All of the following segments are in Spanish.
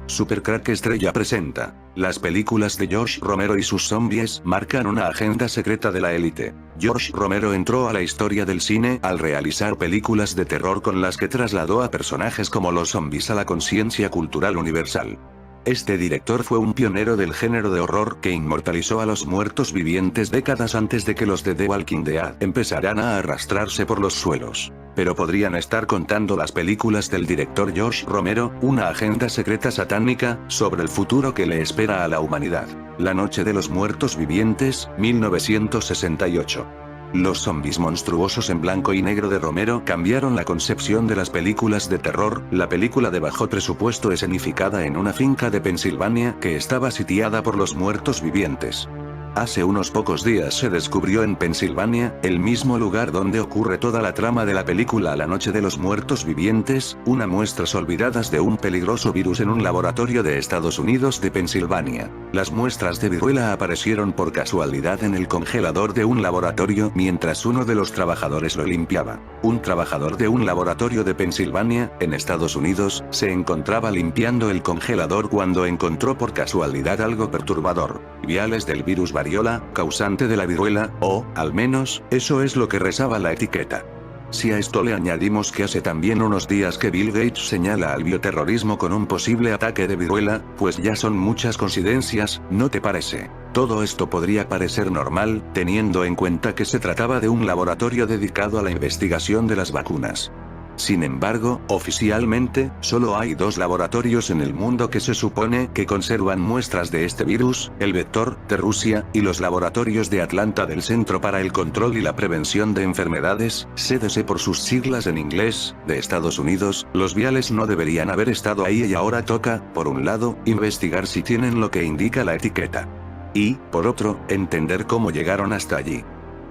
Supercrack Estrella presenta. Las películas de George Romero y sus zombies marcan una agenda secreta de la élite. George Romero entró a la historia del cine al realizar películas de terror con las que trasladó a personajes como los zombies a la conciencia cultural universal. Este director fue un pionero del género de horror que inmortalizó a los muertos vivientes décadas antes de que los de The Walking Dead empezaran a arrastrarse por los suelos. Pero podrían estar contando las películas del director George Romero, una agenda secreta satánica, sobre el futuro que le espera a la humanidad. La Noche de los Muertos Vivientes, 1968. Los zombies monstruosos en blanco y negro de Romero cambiaron la concepción de las películas de terror. La película de bajo presupuesto escenificada en una finca de Pensilvania que estaba sitiada por los muertos vivientes. Hace unos pocos días se descubrió en Pensilvania, el mismo lugar donde ocurre toda la trama de la película La Noche de los Muertos Vivientes, una muestras olvidadas de un peligroso virus en un laboratorio de Estados Unidos de Pensilvania. Las muestras de viruela aparecieron por casualidad en el congelador de un laboratorio mientras uno de los trabajadores lo limpiaba. Un trabajador de un laboratorio de Pensilvania, en Estados Unidos, se encontraba limpiando el congelador cuando encontró por casualidad algo perturbador: viales del virus variola, causante de la viruela, o, al menos, eso es lo que rezaba la etiqueta. Si a esto le añadimos que hace también unos días que Bill Gates señala al bioterrorismo con un posible ataque de viruela, pues ya son muchas coincidencias, ¿no te parece? Todo esto podría parecer normal, teniendo en cuenta que se trataba de un laboratorio dedicado a la investigación de las vacunas. Sin embargo, oficialmente, solo hay dos laboratorios en el mundo que se supone que conservan muestras de este virus: el Vector, de Rusia, y los laboratorios de Atlanta del Centro para el Control y la Prevención de Enfermedades, CDC por sus siglas en inglés, de Estados Unidos. Los viales no deberían haber estado ahí y ahora toca, por un lado, investigar si tienen lo que indica la etiqueta. Y, por otro, entender cómo llegaron hasta allí.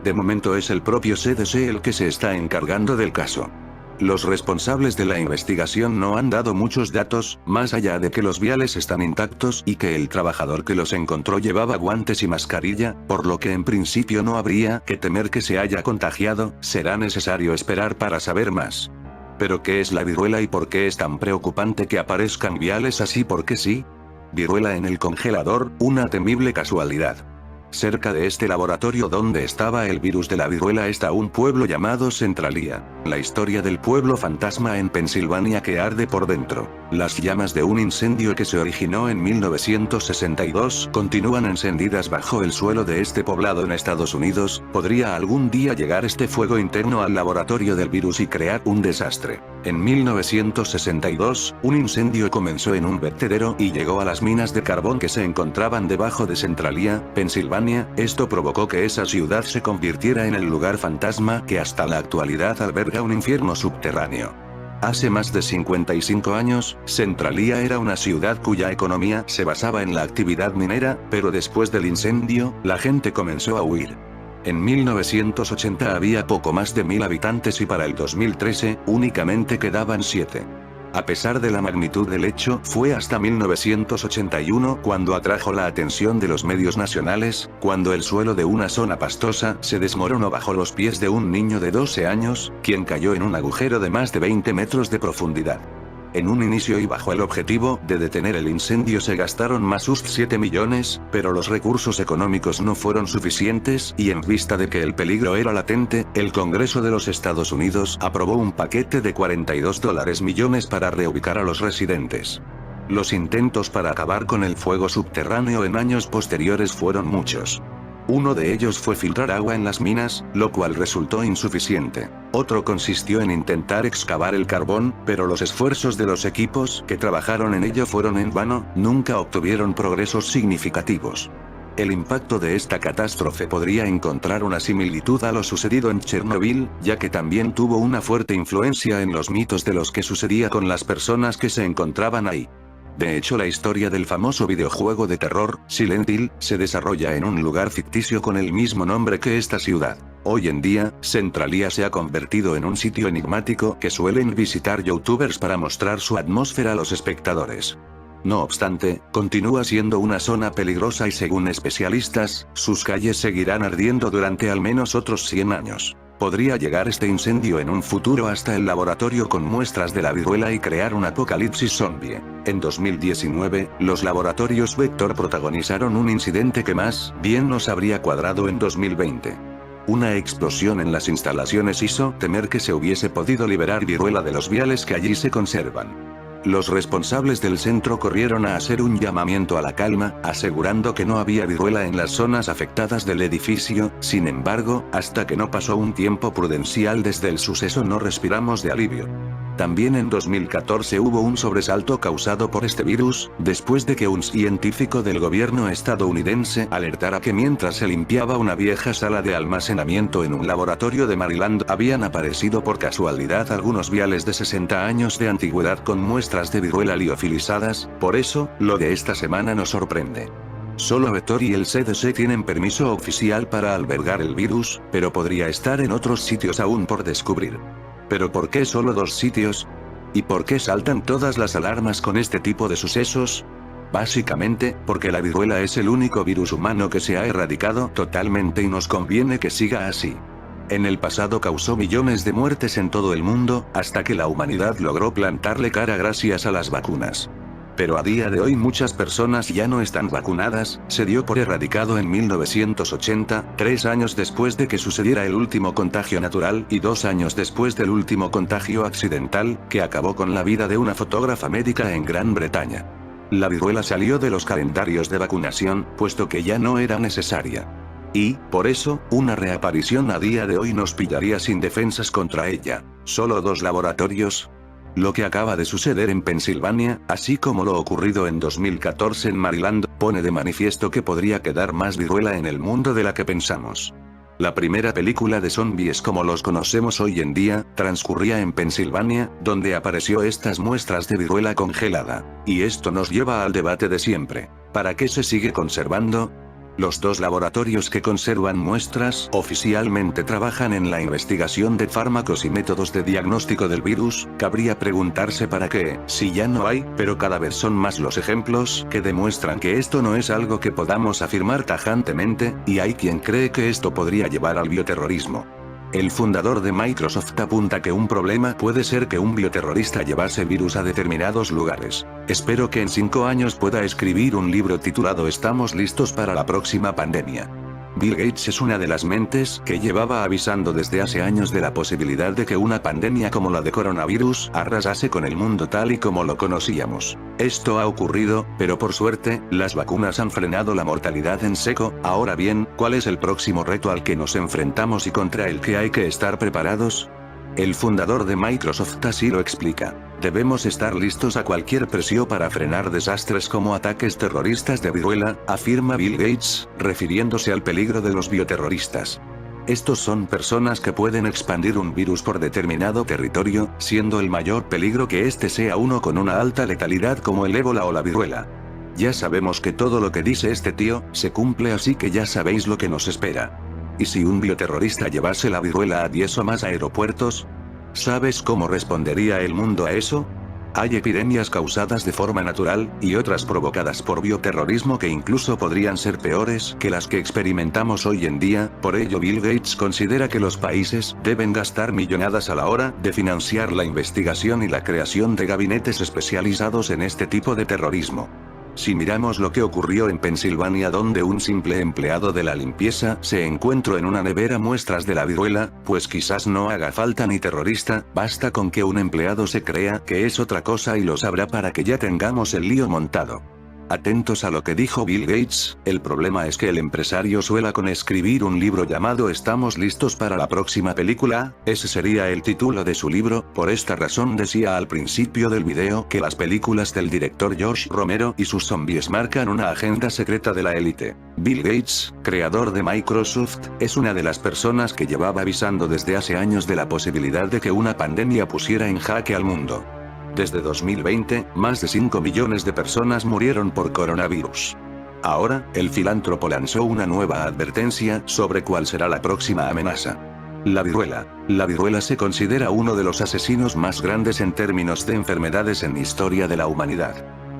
De momento es el propio CDC el que se está encargando del caso. Los responsables de la investigación no han dado muchos datos, más allá de que los viales están intactos y que el trabajador que los encontró llevaba guantes y mascarilla, por lo que en principio no habría que temer que se haya contagiado. Será necesario esperar para saber más. ¿Pero qué es la viruela y por qué es tan preocupante que aparezcan viales así porque sí? Viruela en el congelador, una temible casualidad. Cerca de este laboratorio donde estaba el virus de la viruela está un pueblo llamado Centralia. La historia del pueblo fantasma en Pensilvania que arde por dentro. Las llamas de un incendio que se originó en 1962 continúan encendidas bajo el suelo de este poblado en Estados Unidos. ¿Podría algún día llegar este fuego interno al laboratorio del virus y crear un desastre? En 1962, un incendio comenzó en un vertedero y llegó a las minas de carbón que se encontraban debajo de Centralia, Pensilvania. Esto provocó que esa ciudad se convirtiera en el lugar fantasma que hasta la actualidad alberga un infierno subterráneo. Hace más de 55 años, Centralia era una ciudad cuya economía se basaba en la actividad minera, pero después del incendio, la gente comenzó a huir. En 1980 había poco más de 1000 habitantes y para el 2013, únicamente quedaban 7. A pesar de la magnitud del hecho, fue hasta 1981 cuando atrajo la atención de los medios nacionales, cuando el suelo de una zona pastosa se desmoronó bajo los pies de un niño de 12 años, quien cayó en un agujero de más de 20 metros de profundidad. En un inicio y bajo el objetivo de detener el incendio se gastaron más de 7 millones, pero los recursos económicos no fueron suficientes y en vista de que el peligro era latente, el Congreso de los Estados Unidos aprobó un paquete de $42 millones para reubicar a los residentes. Los intentos para acabar con el fuego subterráneo en años posteriores fueron muchos. Uno de ellos fue filtrar agua en las minas, lo cual resultó insuficiente. Otro consistió en intentar excavar el carbón, pero los esfuerzos de los equipos que trabajaron en ello fueron en vano, nunca obtuvieron progresos significativos. El impacto de esta catástrofe podría encontrar una similitud a lo sucedido en Chernobyl, ya que también tuvo una fuerte influencia en los mitos de lo que sucedía con las personas que se encontraban ahí. De hecho, la historia del famoso videojuego de terror, Silent Hill, se desarrolla en un lugar ficticio con el mismo nombre que esta ciudad. Hoy en día, Centralia se ha convertido en un sitio enigmático que suelen visitar youtubers para mostrar su atmósfera a los espectadores. No obstante, continúa siendo una zona peligrosa y según especialistas, sus calles seguirán ardiendo durante al menos otros 100 años. Podría llegar este incendio en un futuro hasta el laboratorio con muestras de la viruela y crear un apocalipsis zombie. En 2019, los laboratorios Vector protagonizaron un incidente que más bien nos habría cuadrado en 2020. Una explosión en las instalaciones hizo temer que se hubiese podido liberar viruela de los viales que allí se conservan. Los responsables del centro corrieron a hacer un llamamiento a la calma, asegurando que no había viruela en las zonas afectadas del edificio. Sin embargo, hasta que no pasó un tiempo prudencial desde el suceso no respiramos de alivio. También en 2014 hubo un sobresalto causado por este virus, después de que un científico del gobierno estadounidense alertara que mientras se limpiaba una vieja sala de almacenamiento en un laboratorio de Maryland habían aparecido por casualidad algunos viales de 60 años de antigüedad con muestras de viruela liofilizadas. Por eso, lo de esta semana nos sorprende. Solo Vector y el CDC tienen permiso oficial para albergar el virus, pero podría estar en otros sitios aún por descubrir. ¿Pero por qué solo 2 sitios? ¿Y por qué saltan todas las alarmas con este tipo de sucesos? Básicamente, porque la viruela es el único virus humano que se ha erradicado totalmente y nos conviene que siga así. En el pasado causó millones de muertes en todo el mundo, hasta que la humanidad logró plantarle cara gracias a las vacunas. Pero a día de hoy muchas personas ya no están vacunadas. Se dio por erradicado en 1980, 3 años después de que sucediera el último contagio natural y 2 años después del último contagio accidental, que acabó con la vida de una fotógrafa médica en Gran Bretaña. La viruela salió de los calendarios de vacunación, puesto que ya no era necesaria. Y, por eso, una reaparición a día de hoy nos pillaría sin defensas contra ella. ¿Solo 2 laboratorios? Lo que acaba de suceder en Pensilvania, así como lo ocurrido en 2014 en Maryland, pone de manifiesto que podría quedar más viruela en el mundo de la que pensamos. La primera película de zombies como los conocemos hoy en día, transcurría en Pensilvania, donde apareció estas muestras de viruela congelada. Y esto nos lleva al debate de siempre. ¿Para qué se sigue conservando? Los 2 laboratorios que conservan muestras oficialmente trabajan en la investigación de fármacos y métodos de diagnóstico del virus. Cabría preguntarse para qué, si ya no hay, pero cada vez son más los ejemplos que demuestran que esto no es algo que podamos afirmar tajantemente, y hay quien cree que esto podría llevar al bioterrorismo. El fundador de Microsoft apunta que un problema puede ser que un bioterrorista llevase virus a determinados lugares. Espero que en 5 años pueda escribir un libro titulado ¿Estamos listos para la próxima pandemia? Bill Gates es una de las mentes que llevaba avisando desde hace años de la posibilidad de que una pandemia como la de coronavirus arrasase con el mundo tal y como lo conocíamos. Esto ha ocurrido, pero por suerte, las vacunas han frenado la mortalidad en seco. Ahora bien, ¿cuál es el próximo reto al que nos enfrentamos y contra el que hay que estar preparados? El fundador de Microsoft así lo explica. Debemos estar listos a cualquier presión para frenar desastres como ataques terroristas de viruela, afirma Bill Gates, refiriéndose al peligro de los bioterroristas. Estos son personas que pueden expandir un virus por determinado territorio, siendo el mayor peligro que este sea uno con una alta letalidad como el ébola o la viruela. Ya sabemos que todo lo que dice este tío, se cumple, así que ya sabéis lo que nos espera. ¿Y si un bioterrorista llevase la viruela a 10 o más aeropuertos? ¿Sabes cómo respondería el mundo a eso? Hay epidemias causadas de forma natural, y otras provocadas por bioterrorismo que incluso podrían ser peores que las que experimentamos hoy en día. Por ello Bill Gates considera que los países deben gastar millonadas a la hora de financiar la investigación y la creación de gabinetes especializados en este tipo de terrorismo. Si miramos lo que ocurrió en Pensilvania, donde un simple empleado de la limpieza se encontró en una nevera muestras de la viruela, pues quizás no haga falta ni terrorista, basta con que un empleado se crea que es otra cosa y lo sabrá para que ya tengamos el lío montado. Atentos a lo que dijo Bill Gates, el problema es que el empresario suela con escribir un libro llamado ¿Estamos listos para la próxima película? Ese sería el título de su libro. Por esta razón decía al principio del video que las películas del director George Romero y sus zombies marcan una agenda secreta de la élite. Bill Gates, creador de Microsoft, es una de las personas que llevaba avisando desde hace años de la posibilidad de que una pandemia pusiera en jaque al mundo. Desde 2020, más de 5 millones de personas murieron por coronavirus. Ahora, el filántropo lanzó una nueva advertencia sobre cuál será la próxima amenaza. La viruela. La viruela se considera uno de los asesinos más grandes en términos de enfermedades en historia de la humanidad.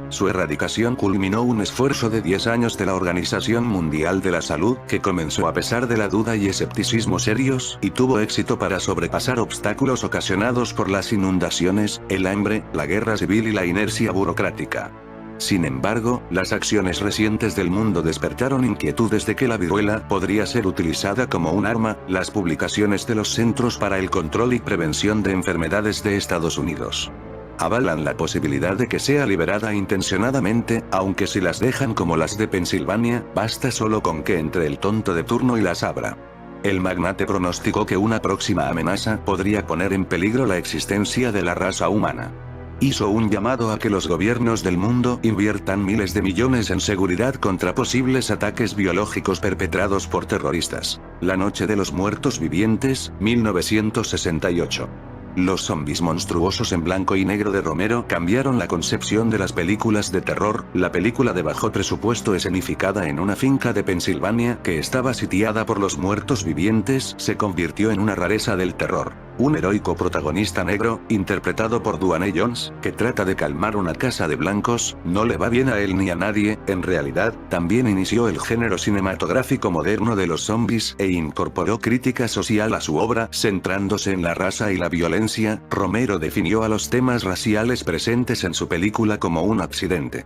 Su erradicación culminó un esfuerzo de 10 años de la Organización Mundial de la Salud, que comenzó a pesar de la duda y escepticismo serios, y tuvo éxito para sobrepasar obstáculos ocasionados por las inundaciones, el hambre, la guerra civil y la inercia burocrática. Sin embargo, las acciones recientes del mundo despertaron inquietudes de que la viruela podría ser utilizada como un arma. Las publicaciones de los Centros para el Control y Prevención de Enfermedades de Estados Unidos avalan la posibilidad de que sea liberada intencionadamente, aunque si las dejan como las de Pensilvania, basta solo con que entre el tonto de turno y las abra. El magnate pronosticó que una próxima amenaza podría poner en peligro la existencia de la raza humana. Hizo un llamado a que los gobiernos del mundo inviertan miles de millones en seguridad contra posibles ataques biológicos perpetrados por terroristas. La Noche de los Muertos Vivientes, 1968. Los zombies monstruosos en blanco y negro de Romero cambiaron la concepción de las películas de terror. La película de bajo presupuesto escenificada en una finca de Pensilvania que estaba sitiada por los muertos vivientes se convirtió en una rareza del terror. Un heroico protagonista negro, interpretado por Duane Jones, que trata de calmar una casa de blancos, no le va bien a él ni a nadie. En realidad, también inició el género cinematográfico moderno de los zombies e incorporó crítica social a su obra, centrándose en la raza y la violencia. Romero definió a los temas raciales presentes en su película como un accidente.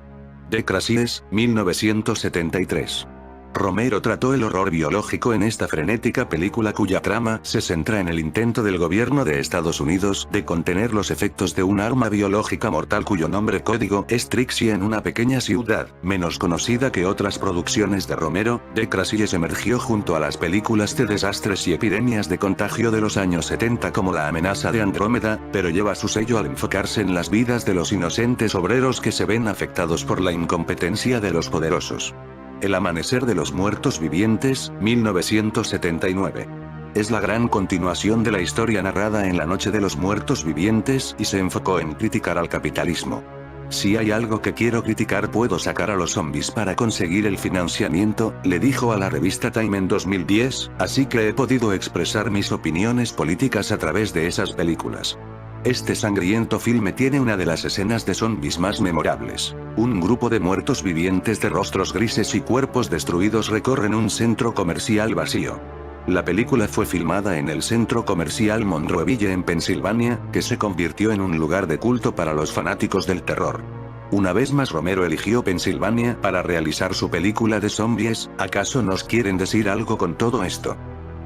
The Crazies, 1973. Romero trató el horror biológico en esta frenética película cuya trama se centra en el intento del gobierno de Estados Unidos de contener los efectos de un arma biológica mortal cuyo nombre código es Trixie en una pequeña ciudad, menos conocida que otras producciones de Romero. The Crazies emergió junto a las películas de desastres y epidemias de contagio de los años 70 como La amenaza de Andrómeda, pero lleva su sello al enfocarse en las vidas de los inocentes obreros que se ven afectados por la incompetencia de los poderosos. El amanecer de los muertos vivientes, 1979. Es la gran continuación de la historia narrada en La Noche de los Muertos Vivientes y se enfocó en criticar al capitalismo. Si hay algo que quiero criticar, puedo sacar a los zombies para conseguir el financiamiento, le dijo a la revista Time en 2010, así que he podido expresar mis opiniones políticas a través de esas películas. Este sangriento filme tiene una de las escenas de zombies más memorables. Un grupo de muertos vivientes de rostros grises y cuerpos destruidos recorren un centro comercial vacío. La película fue filmada en el centro comercial Monroeville en Pensilvania, que se convirtió en un lugar de culto para los fanáticos del terror. Una vez más Romero eligió Pensilvania para realizar su película de zombies. ¿Acaso nos quieren decir algo con todo esto?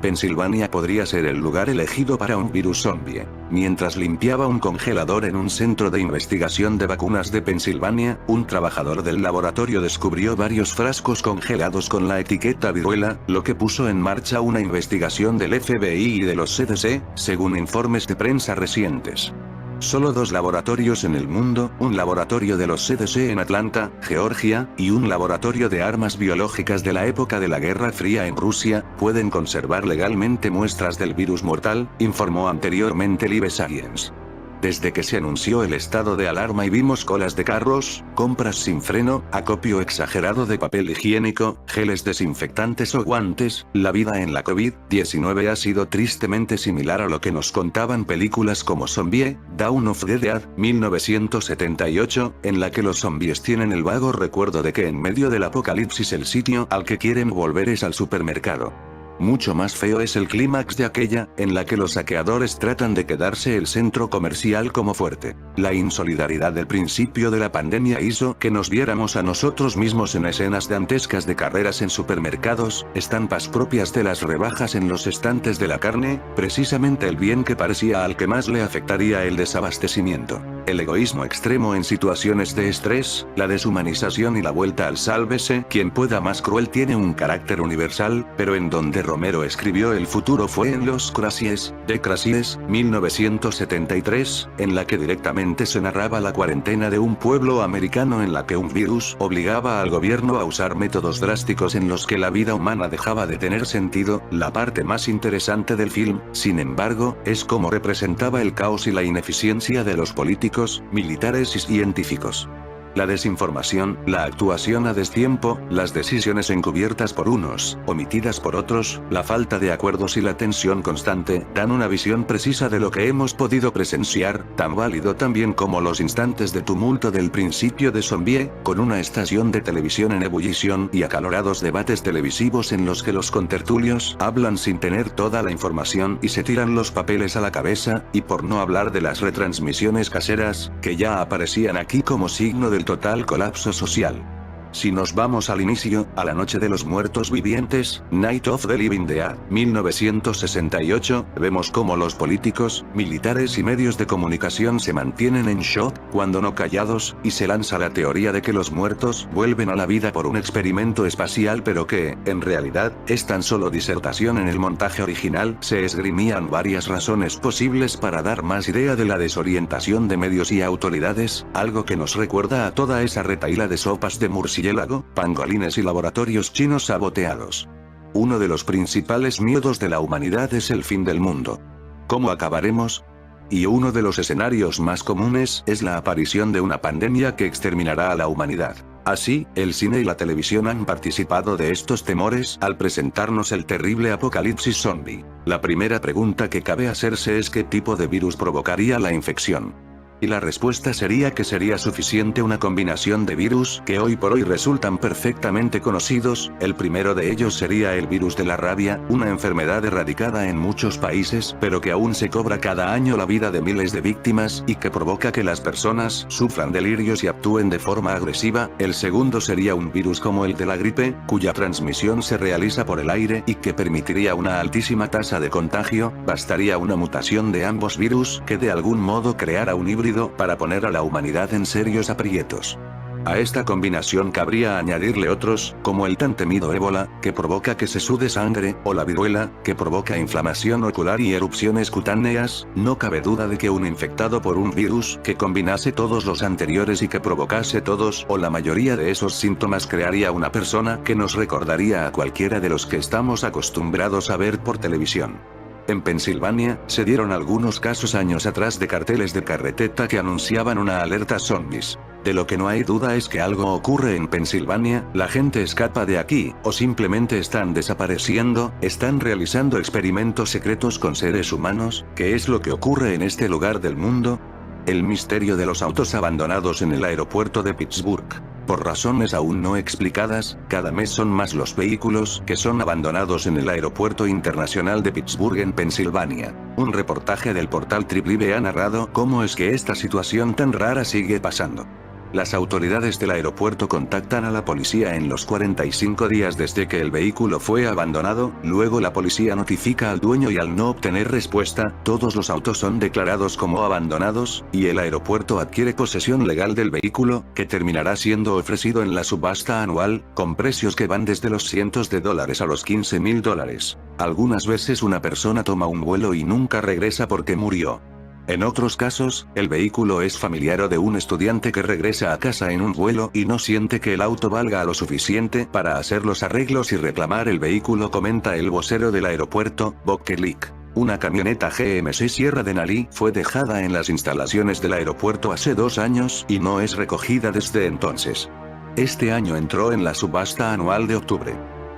Pensilvania podría ser el lugar elegido para un virus zombie. Mientras limpiaba un congelador en un centro de investigación de vacunas de Pensilvania, un trabajador del laboratorio descubrió varios frascos congelados con la etiqueta viruela, lo que puso en marcha una investigación del FBI y de los CDC, según informes de prensa recientes. Solo 2 laboratorios en el mundo, un laboratorio de los CDC en Atlanta, Georgia, y un laboratorio de armas biológicas de la época de la Guerra Fría en Rusia, pueden conservar legalmente muestras del virus mortal, informó anteriormente Live Science. Desde que se anunció el estado de alarma y vimos colas de carros, compras sin freno, acopio exagerado de papel higiénico, geles desinfectantes o guantes, la vida en la COVID-19 ha sido tristemente similar a lo que nos contaban películas como Zombie, Dawn of the Dead, 1978, en la que los zombies tienen el vago recuerdo de que en medio del apocalipsis el sitio al que quieren volver es al supermercado. Mucho más feo es el clímax de aquella, en la que los saqueadores tratan de quedarse el centro comercial como fuerte. La insolidaridad del principio de la pandemia hizo que nos viéramos a nosotros mismos en escenas dantescas de carreras en supermercados, estampas propias de las rebajas en los estantes de la carne, precisamente el bien que parecía al que más le afectaría el desabastecimiento. El egoísmo extremo en situaciones de estrés, la deshumanización y la vuelta al sálvese quien pueda más cruel tiene un carácter universal, pero en donde Romero escribió el futuro fue en Los Crazies, The Crazies, 1973, en la que directamente se narraba la cuarentena de un pueblo americano en la que un virus obligaba al gobierno a usar métodos drásticos en los que la vida humana dejaba de tener sentido. La parte más interesante del film, sin embargo, es cómo representaba el caos y la ineficiencia de los políticos, militares y científicos. La desinformación, la actuación a destiempo, las decisiones encubiertas por unos, omitidas por otros, la falta de acuerdos y la tensión constante, dan una visión precisa de lo que hemos podido presenciar, tan válido también como los instantes de tumulto del principio de Zombie, con una estación de televisión en ebullición y acalorados debates televisivos en los que los contertulios hablan sin tener toda la información y se tiran los papeles a la cabeza, y por no hablar de las retransmisiones caseras, que ya aparecían aquí como signo del total colapso social. Si nos vamos al inicio, a la noche de los muertos vivientes, Night of the Living Dead, 1968, vemos cómo los políticos, militares y medios de comunicación se mantienen en shock, cuando no callados, y se lanza la teoría de que los muertos vuelven a la vida por un experimento espacial, pero que, en realidad, es tan solo disertación. En el montaje original, se esgrimían varias razones posibles para dar más idea de la desorientación de medios y autoridades, algo que nos recuerda a toda esa retahíla de sopas de murciélago, pangolines y laboratorios chinos saboteados. Uno de los principales miedos de la humanidad es el fin del mundo. ¿Cómo acabaremos? Y uno de los escenarios más comunes es la aparición de una pandemia que exterminará a la humanidad. Así, el cine y la televisión han participado de estos temores al presentarnos el terrible apocalipsis zombie. La primera pregunta que cabe hacerse es qué tipo de virus provocaría la infección. Y la respuesta sería que sería suficiente una combinación de virus que hoy por hoy resultan perfectamente conocidos. El primero de ellos sería el virus de la rabia, una enfermedad erradicada en muchos países, pero que aún se cobra cada año la vida de miles de víctimas y que provoca que las personas sufran delirios y actúen de forma agresiva. El segundo sería un virus como el de la gripe, cuya transmisión se realiza por el aire y que permitiría una altísima tasa de contagio. Bastaría una mutación de ambos virus que de algún modo creara un híbrido para poner a la humanidad en serios aprietos. A esta combinación cabría añadirle otros, como el tan temido ébola, que provoca que se sude sangre, o la viruela, que provoca inflamación ocular y erupciones cutáneas. No cabe duda de que un infectado por un virus que combinase todos los anteriores y que provocase todos o la mayoría de esos síntomas crearía una persona que nos recordaría a cualquiera de los que estamos acostumbrados a ver por televisión. En Pensilvania, se dieron algunos casos años atrás de carteles de carreteta que anunciaban una alerta zombies. De lo que no hay duda es que algo ocurre en Pensilvania, la gente escapa de aquí, o simplemente están desapareciendo, están realizando experimentos secretos con seres humanos. ¿Qué es lo que ocurre en este lugar del mundo? El misterio de los autos abandonados en el aeropuerto de Pittsburgh. Por razones aún no explicadas, cada mes son más los vehículos que son abandonados en el Aeropuerto Internacional de Pittsburgh en Pensilvania. Un reportaje del portal Triplive ha narrado cómo es que esta situación tan rara sigue pasando. Las autoridades del aeropuerto contactan a la policía en los 45 días desde que el vehículo fue abandonado, luego la policía notifica al dueño y al no obtener respuesta, todos los autos son declarados como abandonados, y el aeropuerto adquiere posesión legal del vehículo, que terminará siendo ofrecido en la subasta anual, con precios que van desde los cientos de dólares a los $15,000. Algunas veces una persona toma un vuelo y nunca regresa porque murió. En otros casos, el vehículo es familiar o de un estudiante que regresa a casa en un vuelo y no siente que el auto valga lo suficiente para hacer los arreglos y reclamar el vehículo, comenta el vocero del aeropuerto, Bob Kellick. Una camioneta GMC Sierra Denali fue dejada en las instalaciones del aeropuerto hace 2 años y no es recogida desde entonces. Este año entró en la subasta anual de octubre.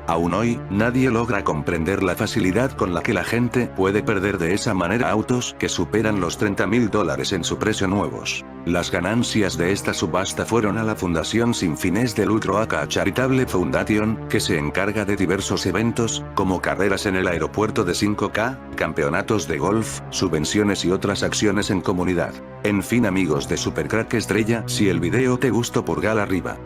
Aún hoy, nadie logra comprender la facilidad con la que la gente puede perder de esa manera autos que superan los $30,000 en su precio nuevos. Las ganancias de esta subasta fueron a la fundación sin fines de lucro Aka Charitable Foundation, que se encarga de diversos eventos, como carreras en el aeropuerto de 5K, campeonatos de golf, subvenciones y otras acciones en comunidad. En fin, amigos de Supercrack Estrella, si el video te gustó, pulgar arriba.